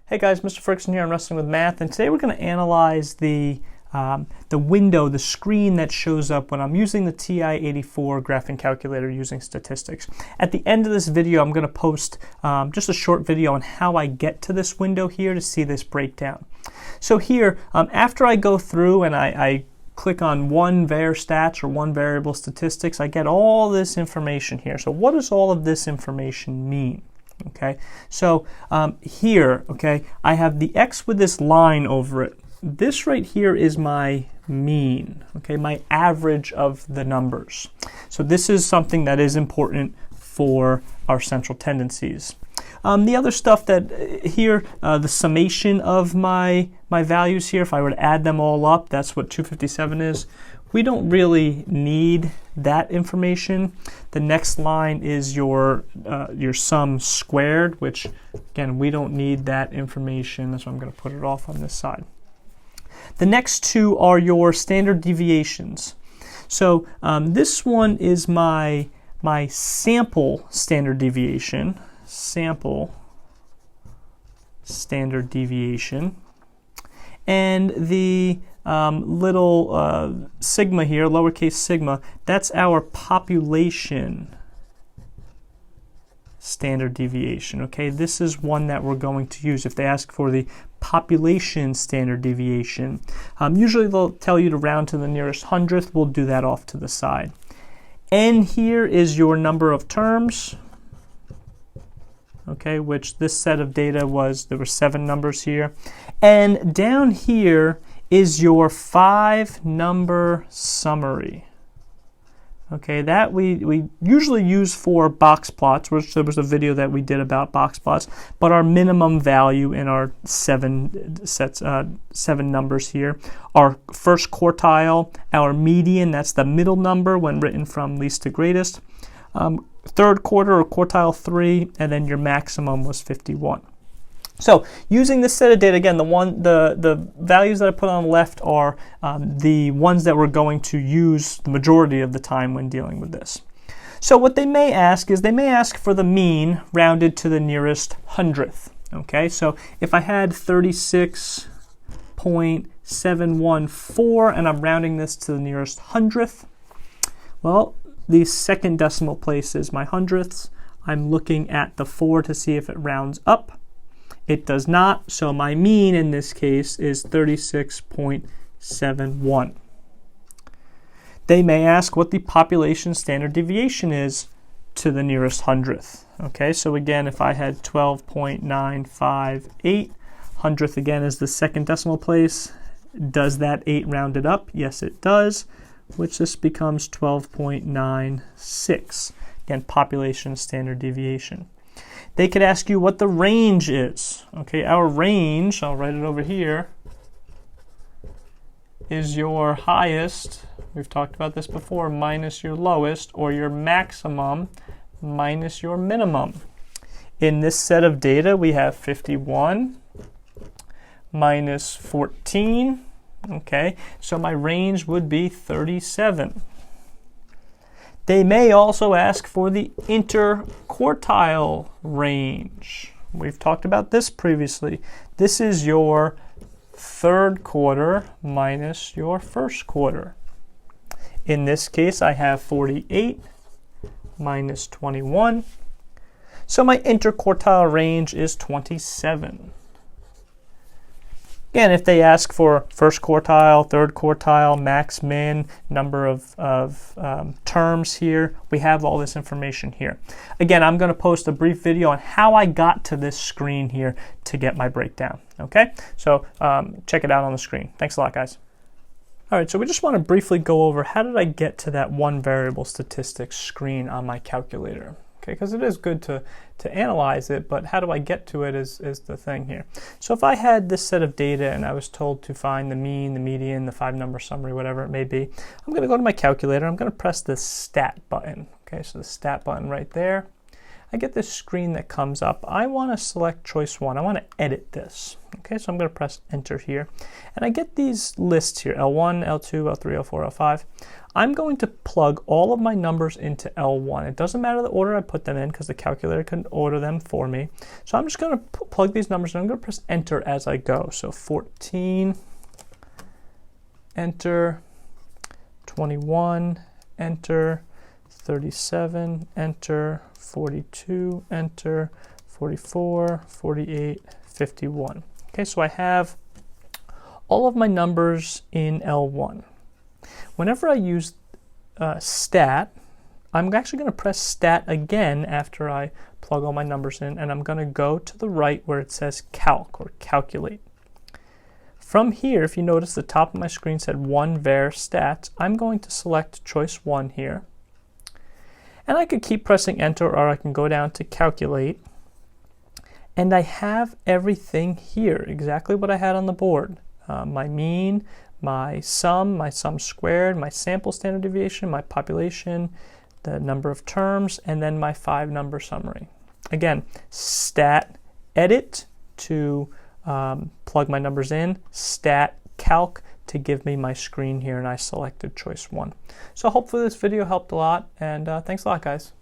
Hey guys, Mr. Frickson here on Wrestling with Math, and today we're going to analyze the window, the screen that shows up when I'm using the TI84 graphing calculator using statistics. At the end of this video, I'm going to post just a short video on how I get to this window here to see this breakdown. So here, after I go through and I click on one var stats or one variable statistics, I get all this information here. So what does all of this information mean? Okay, so here, okay, I have the x with this line over it. This right here is my mean, okay, my average of the numbers. So this is something that is important for our central tendencies. The other stuff that here, the summation of my values here, if I were to add them all up, that's what 257 is. We don't really need that information. The next line is your sum squared, which again, we don't need that information, so I'm going to put it off on this side. The next two are your standard deviations. So this one is my sample standard deviation, and the little sigma here, lowercase sigma, that's our population standard deviation. Okay, this is one that we're going to use if they ask for the population standard deviation. Usually they'll tell you to round to the nearest hundredth. We'll do that off to the side. N here is your number of terms. Okay, which this set of data was, there were 7 numbers here. And down here is your 5-number summary. Okay, that we usually use for box plots, which there was a video that we did about box plots, but our minimum value in our 7 numbers here, our first quartile, our median, that's the middle number when written from least to greatest, third quarter or quartile 3, and then your maximum was 51. So using this set of data, again, the values that I put on the left are the ones that we're going to use the majority of the time when dealing with this. So what they may ask is they may ask for the mean rounded to the nearest hundredth. Okay, so if I had 36.714 and I'm rounding this to the nearest hundredth, well, the second decimal place is my hundredths. I'm looking at the 4 to see if it rounds up. It does not, so my mean in this case is 36.71. They may ask what the population standard deviation is to the nearest hundredth. Okay, so again, if I had 12.958, hundredth again is the second decimal place. Does that 8 round it up? Yes, it does, which this becomes 12.96. Again, population standard deviation. They could ask you what the range is. Okay, our range, I'll write it over here, is your highest, we've talked about this before, minus your lowest, or your maximum minus your minimum. In this set of data, we have 51 minus 14. Okay, so my range would be 37. They may also ask for the interquartile range. We've talked about this previously. This is your third quarter minus your first quarter. In this case, I have 48 minus 21. So my interquartile range is 27. Again, if they ask for first quartile, third quartile, max, min, number of terms here, we have all this information here. Again, I'm going to post a brief video on how I got to this screen here to get my breakdown. Okay, so check it out on the screen. Thanks a lot, guys. All right, so we just want to briefly go over how did I get to that one variable statistics screen on my calculator. Okay, because it is good to analyze it, but how do I get to it is the thing here. So if I had this set of data and I was told to find the mean, the median, the 5-number summary, whatever it may be, I'm going to go to my calculator. I'm going to press the stat button. Okay, so the stat button right there. I get this screen that comes up. I want to select choice 1. I want to edit this. Okay, so I'm going to press enter here. And I get these lists here, L1, L2, L3, L4, L5. I'm going to plug all of my numbers into L1. It doesn't matter the order I put them in because the calculator can order them for me. So I'm just going to plug these numbers in. I'm going to press enter as I go. So 14, enter, 21, enter, 37, enter, 42, enter, 44, 48, 51. Okay, so I have all of my numbers in L1. Whenever I use stat, I'm actually going to press stat again after I plug all my numbers in, and I'm going to go to the right where it says calc or calculate. From here, if you notice, the top of my screen said 1 var stat. I'm going to select choice 1 here. And I could keep pressing enter, or I can go down to calculate. And I have everything here, exactly what I had on the board. My mean, my sum squared, my sample standard deviation, my population, the number of terms, and then my 5-number summary. Again, stat edit to plug my numbers in, stat calc to give me my screen here, and I selected choice 1. So hopefully this video helped a lot, and thanks a lot, guys.